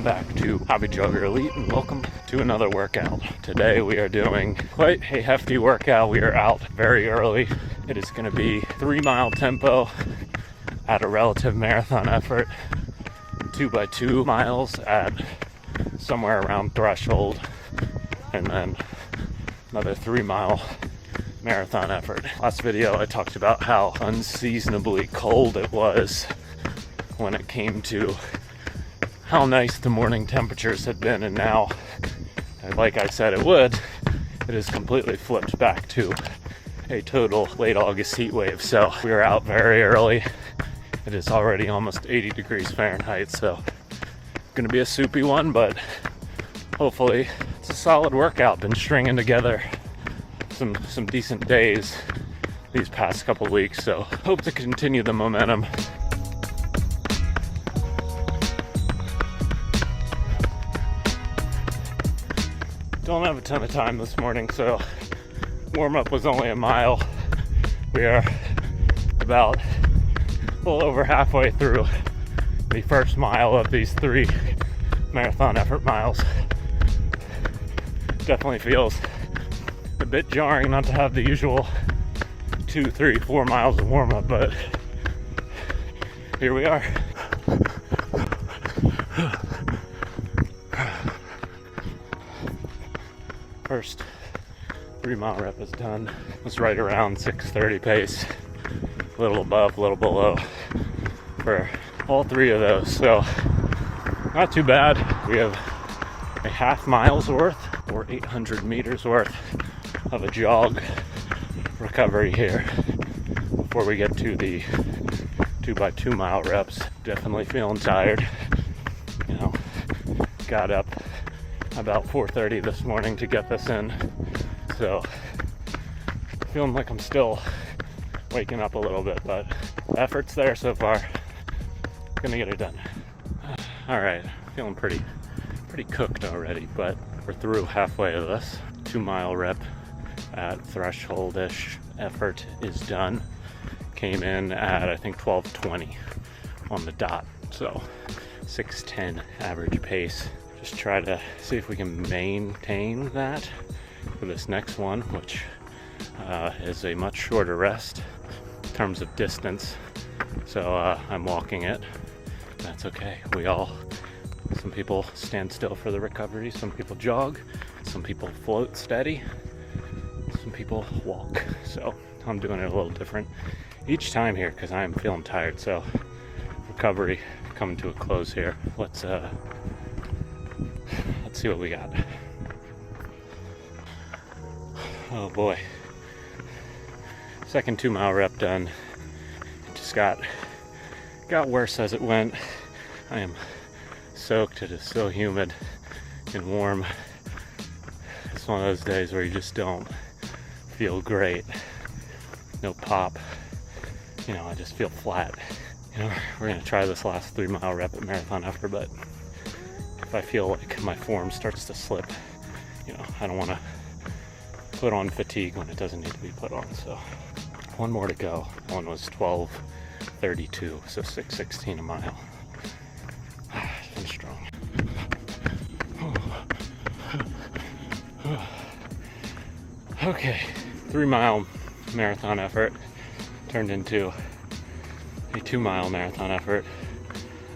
Welcome back to Hobby Jogger Elite and welcome to another workout. Today we are doing quite a hefty workout. We are out very early. It is going to be 3-mile tempo at a relative marathon effort, 2x2 miles at somewhere around threshold, and then another 3-mile marathon effort. Last video I talked about how unseasonably cold it was when it came to how nice the morning temperatures had been, and now, like I said it would, it is completely flipped back to a total late August heat wave. So we are out very early. It is already almost 80 degrees Fahrenheit, so gonna be a soupy one, but hopefully it's a solid workout. Been stringing together some decent days these past couple weeks, so hope to continue the momentum. Don't have a ton of time this morning, so warm-up was only a mile. We are about a little over halfway through the first mile of these 3 marathon effort miles. Definitely feels a bit jarring not to have the usual 2, 3, 4 miles of warm-up, but here we are. First 3-mile rep is done. It was right around 6:30 pace, a little above, a little below for all 3 of those, so not too bad. We have a half mile's worth or 800 meters worth of a jog recovery here before we get to the 2x2 mile reps. Definitely feeling tired. You know, got up about 4:30 this morning to get this in, so feeling like I'm still waking up a little bit, but the effort's there so far. Gonna get it done. All right, feeling pretty cooked already, but we're through halfway of this. 2-mile rep at threshold-ish effort is done. Came in at I think 12:20 on the dot, so 6:10 average pace. Just try to see if we can maintain that for this next one, which is a much shorter rest in terms of distance. So I'm walking it. That's okay. Some people stand still for the recovery, some people jog, some people float steady, some people walk. So I'm doing it a little different each time here because I am feeling tired. So recovery coming to a close here. Let's see what we got. Oh boy. Second 2-mile rep done. It just got worse as it went. I am soaked. It is so humid and warm. It's one of those days where you just don't feel great. No pop. You know, I just feel flat. You know, we're gonna try this last 3-mile rep at marathon effort, but if I feel like my form starts to slip, you know, I don't want to put on fatigue when it doesn't need to be put on. So one more to go. One was 12:32, so 6:16 a mile. It's been strong. Okay, 3-mile marathon effort turned into a 2-mile marathon effort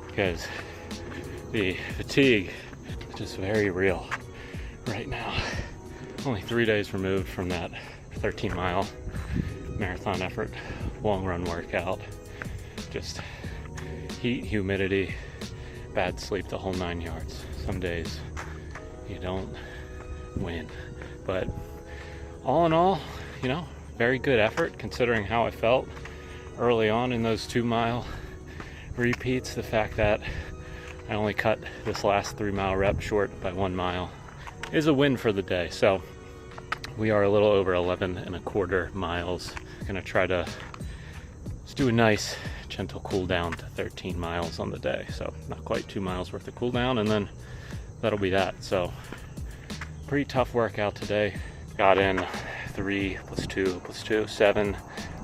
because the fatigue is just very real right now. Only 3 days removed from that 13-mile marathon effort, long run workout. Just heat, humidity, bad sleep, the whole 9 yards. Some days you don't win. But all in all, you know, very good effort considering how I felt early on in those 2-mile repeats. The fact that I only cut this last 3-mile rep short by 1 mile is a win for the day. So we are a little over 11.25 miles. Gonna try to just do a nice gentle cool down to 13 miles on the day. So not quite 2 miles worth of cool down, and then that'll be that. So pretty tough workout today. Got in 3 + 2 + 2, 7,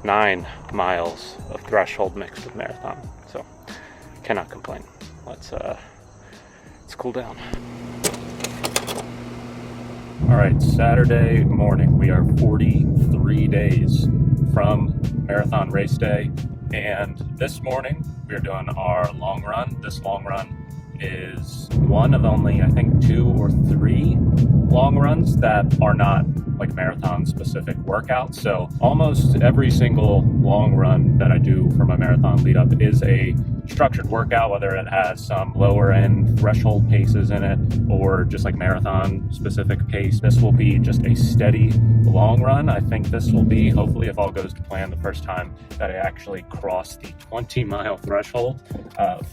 9 miles of threshold mixed with marathon. So cannot complain. Let's cool down. All right, Saturday morning. We are 43 days from marathon race day. And this morning we're doing our long run. This long run is one of only, I think, 2 or 3 long runs that are not like marathon specific workouts. So almost every single long run that I do for my marathon lead up is a structured workout, whether it has some lower end threshold paces in it or just like marathon specific pace. This will be just a steady long run. I think this will be, hopefully if all goes to plan, the first time that I actually cross the 20-mile threshold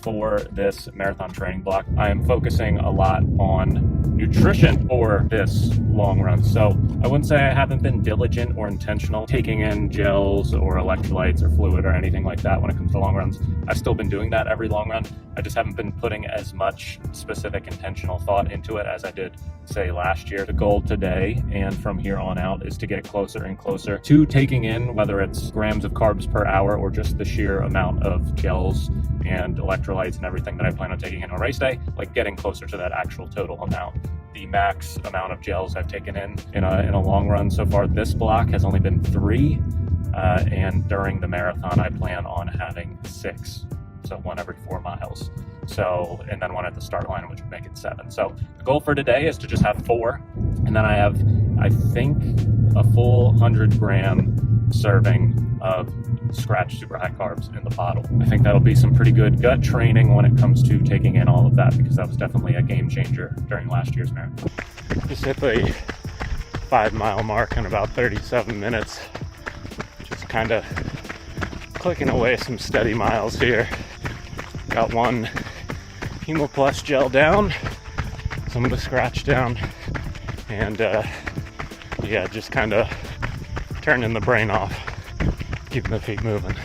for this marathon training block. I am focusing a lot on nutrition for this long run. So I wouldn't say I haven't been diligent or intentional taking in gels or electrolytes or fluid or anything like that when it comes to long runs. I've still been doing that every long run. I just haven't been putting as much specific intentional thought into it as I did, say, last year. The goal today and from here on out is to get closer and closer to taking in, whether it's grams of carbs per hour or just the sheer amount of gels and electrolytes and everything that I plan on taking in on race day, like getting closer to that actual total amount. The max amount of gels I've taken in a long run so far this block has only been 3, and during the marathon I plan on having 6, so 1 every 4 miles. So, and then 1 at the start line, which would make it 7. So the goal for today is to just have 4, and then I have, I think, a full 100-gram serving of Skratch super high carbs in the bottle. I think that'll be some pretty good gut training when it comes to taking in all of that, because that was definitely a game changer during last year's marathon. Just hit the 5-mile mark in about 37 minutes. Just kind of clicking away some steady miles here. Got 1 Hemo Plus gel down, some of the Skratch down, and yeah, just kind of turning the brain off, keeping the feet moving.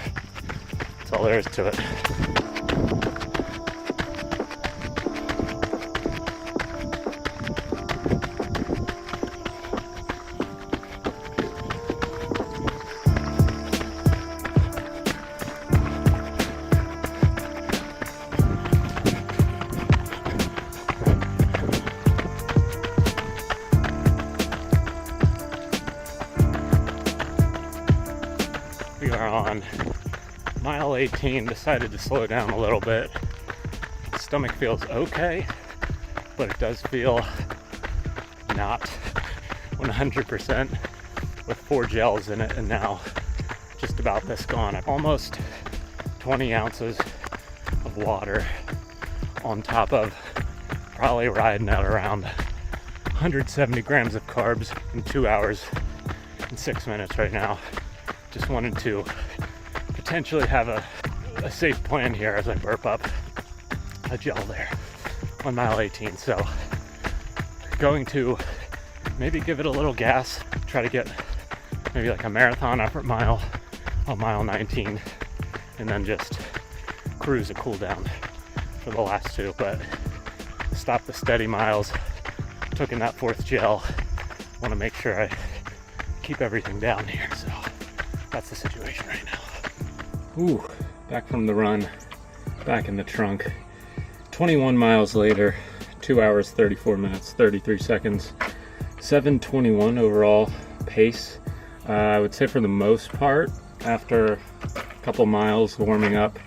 That's all there is to it. We are on mile 18, decided to slow down a little bit. The stomach feels okay, but it does feel not 100% with 4 gels in it, and now just about this gone. Almost 20 ounces of water on top of probably riding at around 170 grams of carbs in 2 hours and 6 minutes right now. Just wanted to potentially have a safe plan here as I burp up a gel there on mile 18. So going to maybe give it a little gas, try to get maybe like a marathon effort mile on mile 19, and then just cruise a cool down for the last 2. But stop the steady miles, took in that 4th gel. Want to make sure I keep everything down here. So that's the situation right now. Ooh, back from the run, back in the trunk. 21 miles later, 2 hours, 34 minutes, 33 seconds, 7:21 overall pace. I would say for the most part, after a couple miles warming up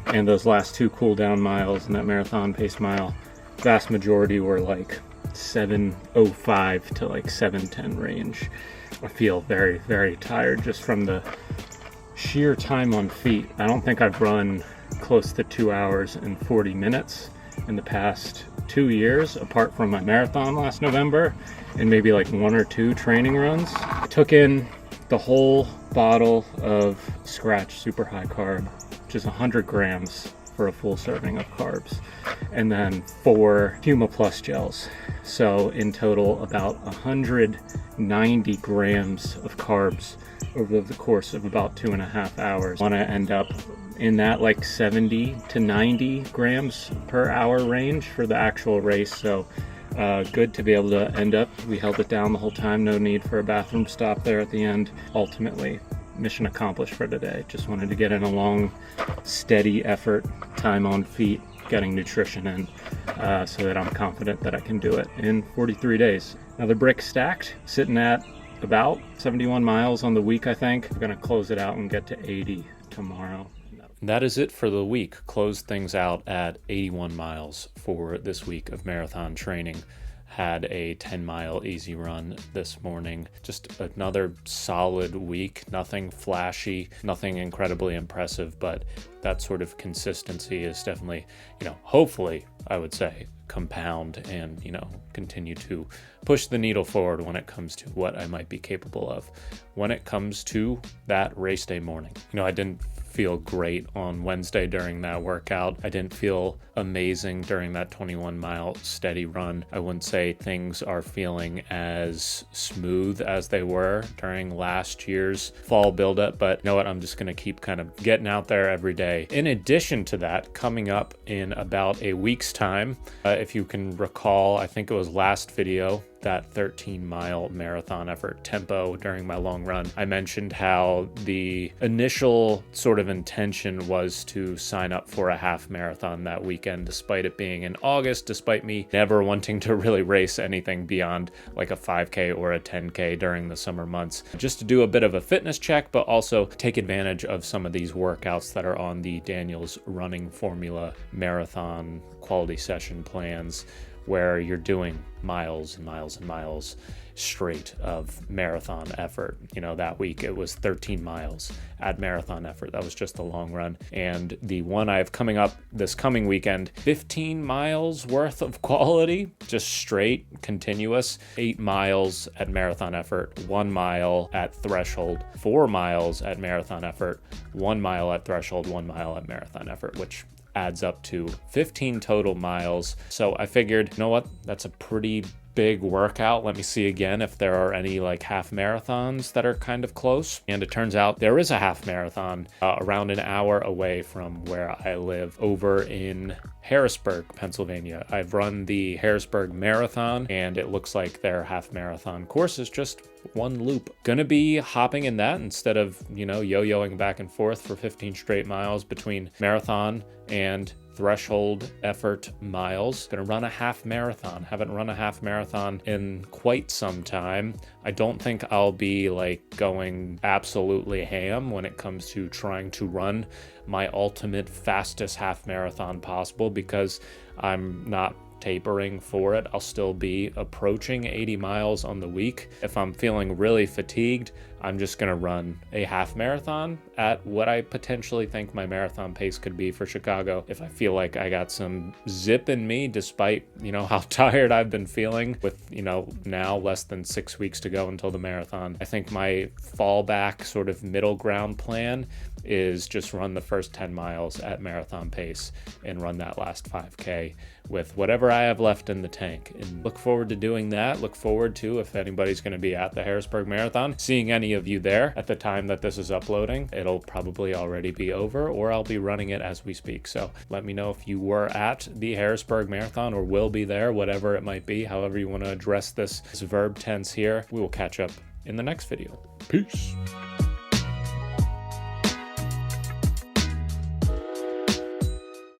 and those last 2 cool down miles and that marathon pace mile, vast majority were like 7:05 to like 7:10 range. I feel very, very tired just from the sheer time on feet. I don't think I've run close to 2 hours and 40 minutes in the past 2 years, apart from my marathon last November and maybe like 1 or 2 training runs. I took in the whole bottle of Skratch super high carb, which is 100 grams for a full serving of carbs, and then 4 Hemo Plus gels. So in total about 190 grams of carbs over the course of about 2.5 hours. I want to end up in that like 70 to 90 grams per hour range for the actual race. So good to be able to end up. We held it down the whole time, no need for a bathroom stop there at the end. Ultimately mission accomplished for today. Just wanted to get in a long, steady effort, time on feet, getting nutrition in, so that I'm confident that I can do it in 43 days. Another brick stacked, sitting at about 71 miles on the week, I think. I'm gonna close it out and get to 80 tomorrow. That is it for the week. Closed things out at 81 miles for this week of marathon training. Had a 10-mile easy run this morning. Just another solid week. Nothing flashy, nothing incredibly impressive, but that sort of consistency is definitely, hopefully, I would say, compound and, continue to push the needle forward when it comes to what I might be capable of. When it comes to that race day morning, I didn't feel great on Wednesday during that workout. I didn't feel amazing during that 21-mile steady run. I wouldn't say things are feeling as smooth as they were during last year's fall buildup, but you know what? I'm just going to keep kind of getting out there every day. In addition to that, coming up in about a week's time, if you can recall, I think it was last video, that 13-mile marathon effort tempo during my long run. I mentioned how the initial sort of intention was to sign up for a half marathon that weekend, despite it being in August, despite me never wanting to really race anything beyond like a 5K or a 10K during the summer months, just to do a bit of a fitness check, but also take advantage of some of these workouts that are on the Daniels Running Formula marathon quality session plans, where you're doing miles and miles and miles straight of marathon effort. That week it was 13 miles at marathon effort. That was just a long run. And the one I have coming up this coming weekend, 15 miles worth of quality, just straight, continuous, 8 miles at marathon effort, 1 mile at threshold, 4 miles at marathon effort, 1 mile at threshold, 1 mile at marathon effort, which adds up to 15 total miles. So I figured, you know what, that's a pretty big workout. Let me see again if there are any like half marathons that are kind of close. And it turns out there is a half marathon around an hour away from where I live, over in Harrisburg, Pennsylvania. I've run the Harrisburg Marathon, and it looks like their half marathon course is just one loop. Gonna be hopping in that instead of, yo-yoing back and forth for 15 straight miles between marathon and threshold effort miles. Gonna run a half marathon. Haven't run a half marathon in quite some time. I don't think I'll be going absolutely ham when it comes to trying to run my ultimate fastest half marathon possible, because I'm not tapering for it. I'll still be approaching 80 miles on the week. If I'm feeling really fatigued, I'm just gonna run a half marathon at what I potentially think my marathon pace could be for Chicago. If I feel like I got some zip in me, despite, how tired I've been feeling with, now less than 6 weeks to go until the marathon. I think my fallback sort of middle ground plan is just run the first 10 miles at marathon pace and run that last 5K with whatever I have left in the tank. And look forward to doing that. Look forward to, if anybody's going to be at the Harrisburg Marathon, seeing any of you there at the time that this is uploading. It'll probably already be over, or I'll be running it as we speak. So let me know if you were at the Harrisburg Marathon or will be there, whatever it might be, however you want to address this verb tense here. We will catch up in the next video. Peace.